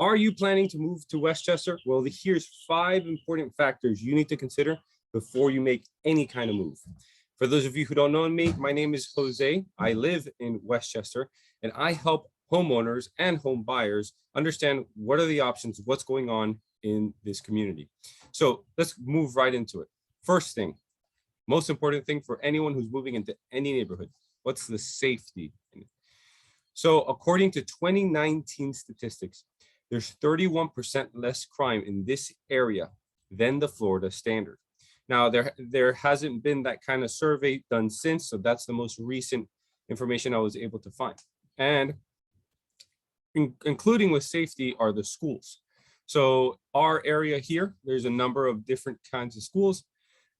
Are you planning to move to Westchester? Well, here's 5 important factors you need to consider before you make any kind of move. For those of you who don't know me, my name is Jose. I live in Westchester, and I help homeowners and home buyers understand what are the options, what's going on in this community. So let's move right into it. First thing, most important thing for anyone who's moving into any neighborhood, what's the safety? So according to 2019 statistics, there's 31% less crime in this area than the Florida standard. Now, there hasn't been that kind of survey done since, so that's the most recent information I was able to find. And including with safety are the schools. So our area here, there's a number of different kinds of schools.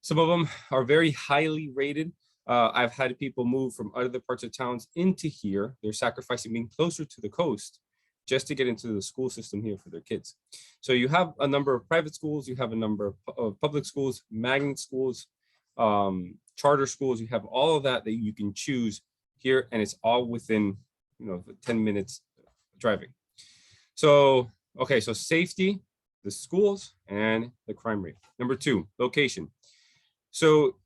Some of them are very highly rated. I've had people move from other parts of towns into here. They're sacrificing being closer to the coast just to get into the school system here for their kids. So you have a number of private schools, you have a number of public schools, magnet schools, charter schools. You have all of that you can choose here, and it's all within 10 minutes driving. So, okay, so safety, the schools, and the crime rate. Number 2, location. So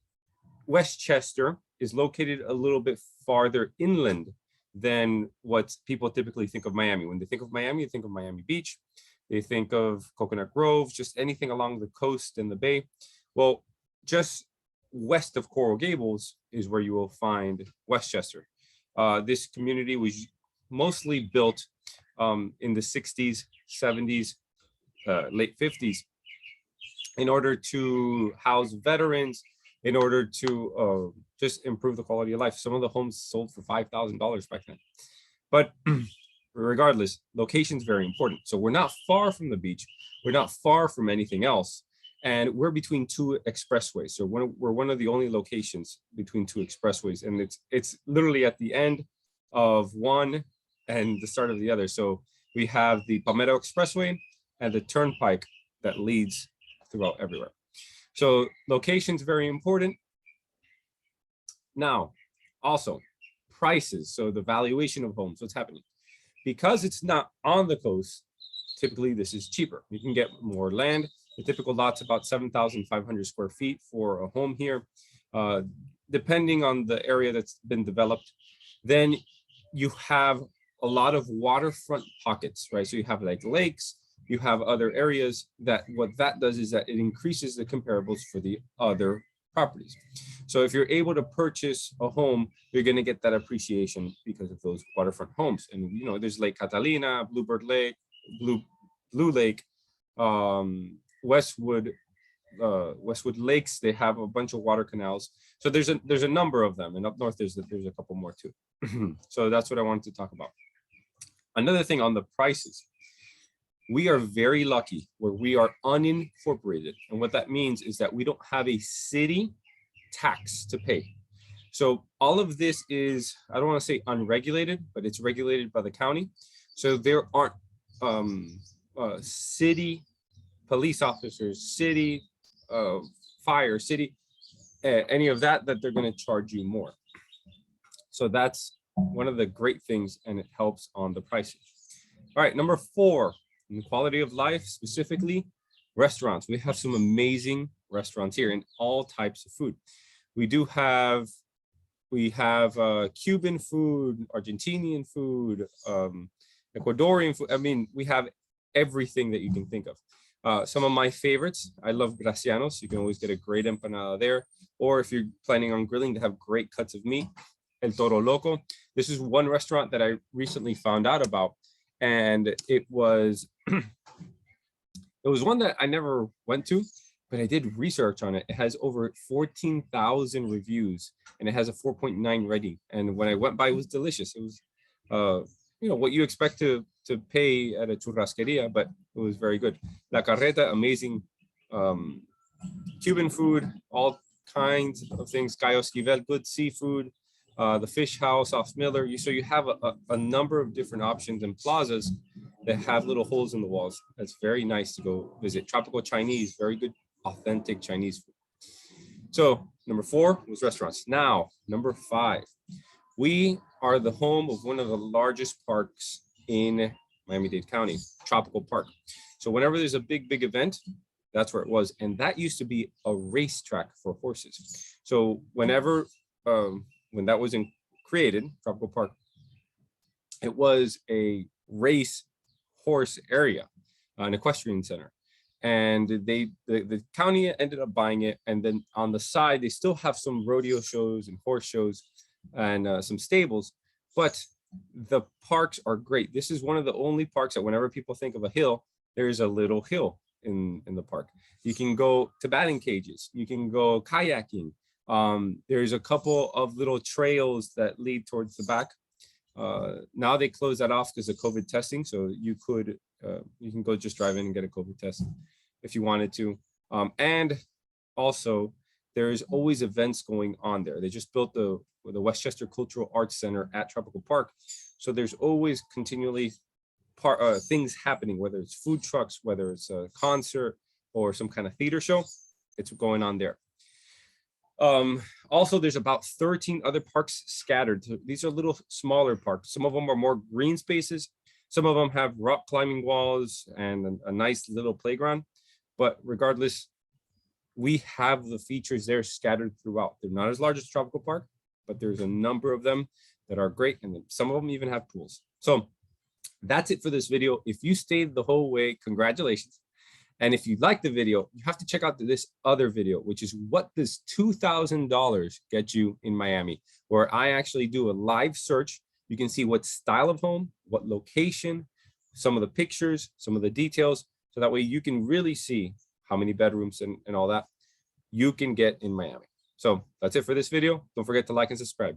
Westchester is located a little bit farther inland than what people typically think of Miami. When they think of Miami, they think of Miami Beach. They think of Coconut Grove, just anything along the coast and the bay. Well, just west of Coral Gables is where you will find Westchester. This community was mostly built in the 60s, 70s, late 50s in order to house veterans, in order to just improve the quality of life. Some of the homes sold for $5,000 back then. But regardless, location is very important. So we're not far from the beach. We're not far from anything else. And we're between 2 expressways. So we're one of the only locations between 2 expressways. And it's literally at the end of one and the start of the other. So we have the Palmetto Expressway and the turnpike that leads throughout everywhere. So location is very important. Now, also prices. So the valuation of homes, what's happening? Because it's not on the coast, typically this is cheaper. You can get more land. The typical lot's about 7,500 square feet for a home here. Depending on the area that's been developed, then you have a lot of waterfront pockets, right? So you have like lakes, you have other areas that what that does is that it increases the comparables for the other properties. So if you're able to purchase a home, you're going to get that appreciation because of those waterfront homes. And there's Lake Catalina, Bluebird Lake, Blue Lake, Westwood Lakes. They have a bunch of water canals. So there's a number of them, and up north there's a couple more too. So that's what I wanted to talk about. Another thing on the prices. We are very lucky where we are unincorporated. And what that means is that we don't have a city tax to pay. So all of this is, I don't want to say unregulated, but it's regulated by the county. So there aren't city police officers, city fire, city, any of that they're going to charge you more. So that's one of the great things, and it helps on the prices. All right, number 4. In the quality of life, specifically restaurants. We have some amazing restaurants here and all types of food. We have Cuban food, Argentinian food, Ecuadorian food. I mean, we have everything that you can think of. Some of my favorites, I love Gracianos. You can always get a great empanada there. Or if you're planning on grilling, to have great cuts of meat, El Toro Loco. This is one restaurant that I recently found out about. And it was one that I never went to, but I did research on it. It has over 14,000 reviews, and it has a 4.9 rating. And when I went by, it was delicious. It was, what you expect to pay at a churrasqueria, but it was very good. La Carreta, amazing Cuban food, all kinds of things. Cayo Esquivel, good seafood. The Fish House off Miller. So you have a number of different options and plazas that have little holes in the walls. That's very nice to go visit. Tropical Chinese, very good, authentic Chinese food. So number 4 was restaurants. Now, number 5, we are the home of one of the largest parks in Miami-Dade County, Tropical Park. So whenever there's a big event, that's where it was. And that used to be a racetrack for horses. So whenever, when that was created, Tropical Park, it was a race horse area, an equestrian center. And the county ended up buying it. And then on the side, they still have some rodeo shows and horse shows and some stables, but the parks are great. This is one of the only parks that whenever people think of a hill, there's a little hill in the park. You can go to batting cages. You can go kayaking. There's a couple of little trails that lead towards the back. Now they close that off because of COVID testing. So you can go just drive in and get a COVID test if you wanted to. And also there's always events going on there. They just built the Westchester Cultural Arts Center at Tropical Park. So there's always continually things happening, whether it's food trucks, whether it's a concert or some kind of theater show, it's going on there. Also, there's about 13 other parks scattered. These are little smaller parks. Some of them are more green spaces. Some of them have rock climbing walls and a nice little playground. But regardless, we have the features there scattered throughout. They're not as large as Tropical Park, but there's a number of them that are great. And some of them even have pools. So that's it for this video. If you stayed the whole way, congratulations. And if you like the video, you have to check out this other video, which is what does $2,000 get you in Miami, where I actually do a live search. You can see what style of home, what location, some of the pictures, some of the details. So that way you can really see how many bedrooms and all that you can get in Miami. So that's it for this video. Don't forget to like and subscribe.